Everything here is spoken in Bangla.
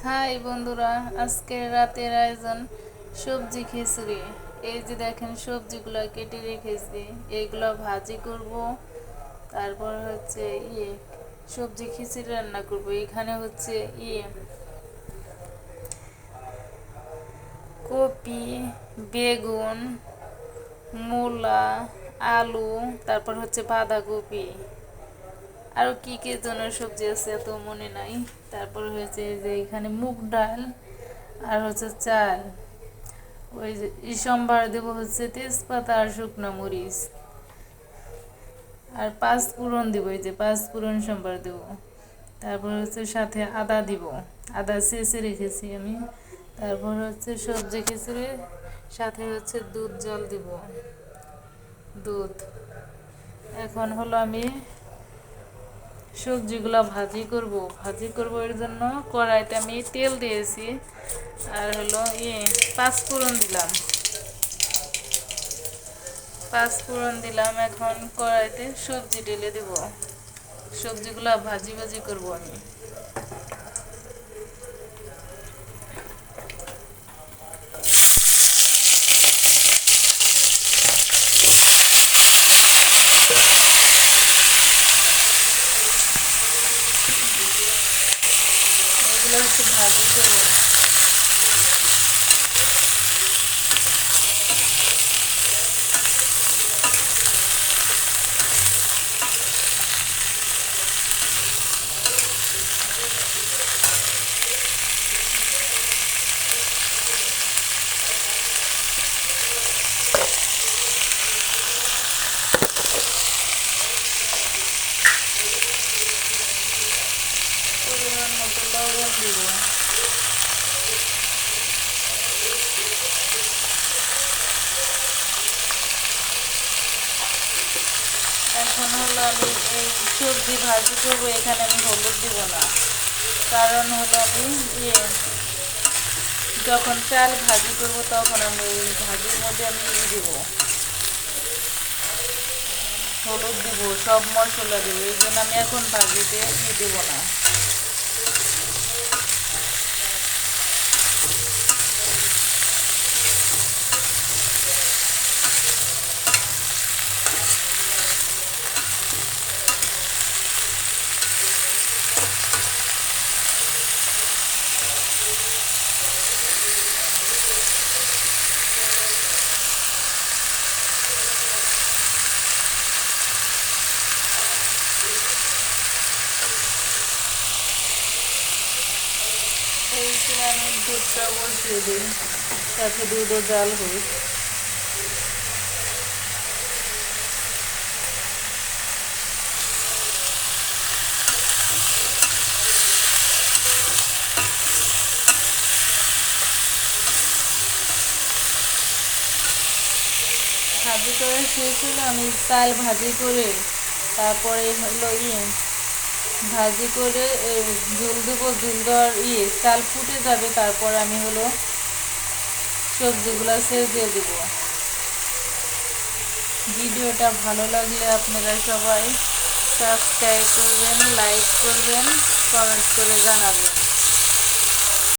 হাই বন্ধুরা, আজকে রাতের আয়োজন সবজি খিচুড়ি। এই যে দেখেন সবজিগুলো কেটে রেখেছি, এইগুলো ভাজি করব। তারপর হচ্ছে সবজি খিচুড়ি রান্না করব। এখানে হচ্ছে কপি, বেগুন, মূলা, আলু, তারপর হচ্ছে বাঁধাকপি, আরও কি কি ধরনের সবজি আছে এত মনে নাই। তারপর হয়েছে যে এখানে মুগ ডাল আর হচ্ছে চাল। ওই যে সম্বার দেবো হচ্ছে তেজপাতা আর শুকনো মরিচ, আর পাঁচ ফোড়ন দিব, এই যে পাঁচ ফোড়ন সম্বার দেবো। তারপর হচ্ছে সাথে আদা দিব, আদা ছেঁচে রেখেছি আমি। তারপর হচ্ছে সবজি খিচুড়ি সাথে হচ্ছে দুধ জল দিব, দুধ। এখন হলো আমি সবজিগুলো ভাজি করব এর জন্য কড়াইতে আমি তেল দিয়েছি। আর হলো পাঁচ ফোড়ন দিলাম, এখন কড়াইতে সবজি ঢেলে দেব। সবজিগুলো ভাজি ভাজি করব আমি। এগুলো হচ্ছে ভাজি করব। পরিমাণ মতো লবণ দিব। এখন হলো আমি এই সবজি ভাজি করবো, এখানে আমি হলুদ দিব না। কারণ হলো আমি যখন চাল ভাজি করব তখন আমি ওই ভাজির মধ্যে আমি দিব, হলুদ দিব, সব মশলা দেবো। এই জন্য আমি এখন ভাজিতে দেবো না। এই যে আমি দুধটা বসিয়ে দিই, তাতে দুধও জাল হোক। ভাজি করে শেষ হলো, আমি চাল ভাজি করে তারপরে হলো ভাজি করে ঝোল দেবো। ঝোল দেওয়ার চাল ফুটে যাবে, তারপর আমি হলো সবজিগুলো দিয়ে দেবো। ভিডিওটা ভালো লাগলে আপনারা সবাই সাবস্ক্রাইব করবেন, লাইক করবেন, কমেন্ট করে জানাবেন।